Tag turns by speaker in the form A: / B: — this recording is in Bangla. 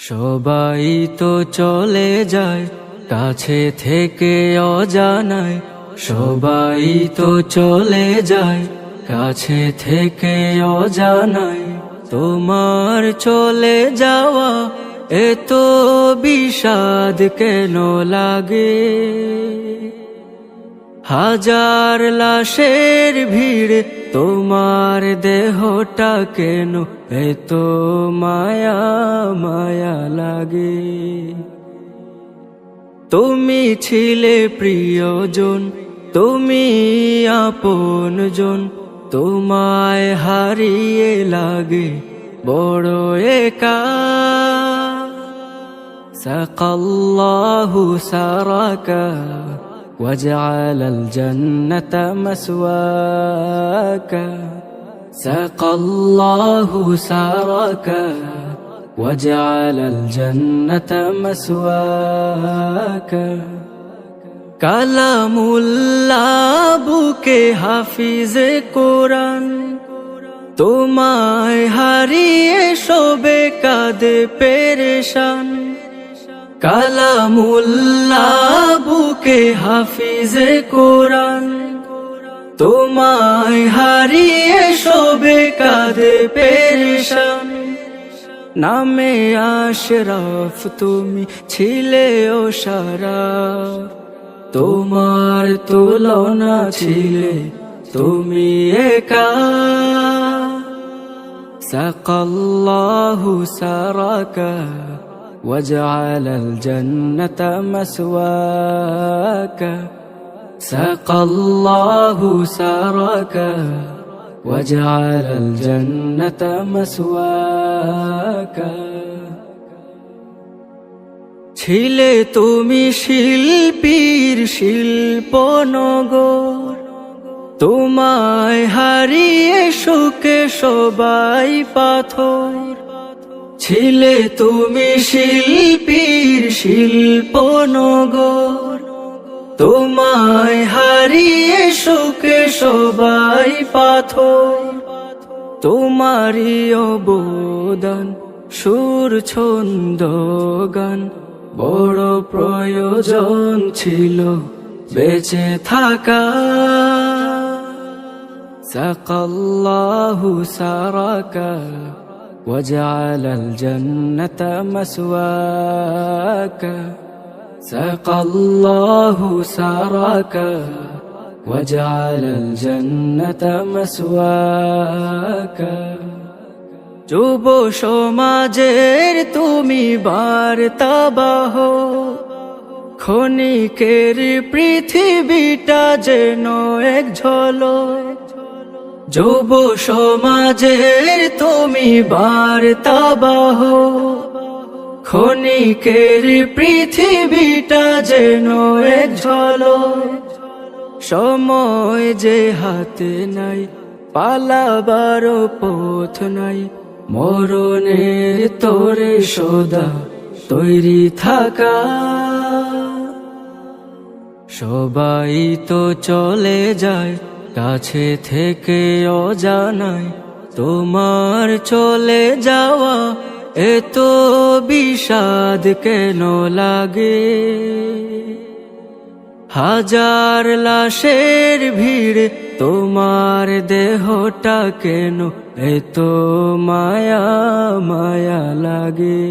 A: সবাই তো চলে যায় কাছে থেকে অজানায়, সবাই তো চলে যায় কাছে থেকে অজানায়। তোমার চলে যাওয়া এত বিষাদ কেন লাগে? হাজার লাশের ভিড় তোমার দেহটা কেন এত মায়া মায়া লাগে? তুমি ছিলে প্রিয়জন, তুমি আপনজন, তোমায় হারিয়ে লাগে বড় একা। সাকাল্লাহু সারাকা وجعل الجنة مسواك، سقى الله سارك وجعل الجنة مسواك। কালামুল্লাহ বুকে হাফিজে কোরআন, তোমায় হারিয়ে শোবে কাঁদে পেরেশান। কালামুল্লাহ বুকে হাফিজে কোরআন, তোমায় হারিয়ে শোবে কাঁদে পেরেশান। নামে আশরাফ তুমি ছিলে ও সারাফ, তোমার তুলনা ছিলে তুমি একা। সাকাল্লাহু সারাকা وجعل الجنة مسواك، سقى الله سارك وجعل الجنة مسواك। ছিলে তুমি শিল্পীর শিল্পনগর, তোমায় হারিয়ে শোকে সবাই পাথর। ছিলে তুমি শিল্পীর শিল্পনগর, তোমায় হারিয়ে শোকে সবাই পাথর। তোমারই অবদান সুর ছন্দ গান বড় প্রয়োজন ছিল বেঁচে থাকা। সাকাল্লাহু সারাকা وجعل الجنة مسواك، سقى الله سارك وجعل الجنة مسواك। যুব সমাজের তুমি বার্তাবাহ, ক্ষণিকের পৃথিবীটা যেন এক ঝলক। যুব সমাজের তুমি বার্তাবাহ, ক্ষণিকের পৃথিবীটা যেন এক ঝলক। সময় যে হাতে নাই, পালাবার পথ নাই, মরণের তোরে সদা তৈরি থাকা। সবাই তো চলে যায় কাছে থেকে অজানায়, তোমার চলে যাওয়া এত বিষাদ কেন লাগে? হাজার লাশের ভিড় তোমার দেহটা কেন এত মায়া মায়া লাগে?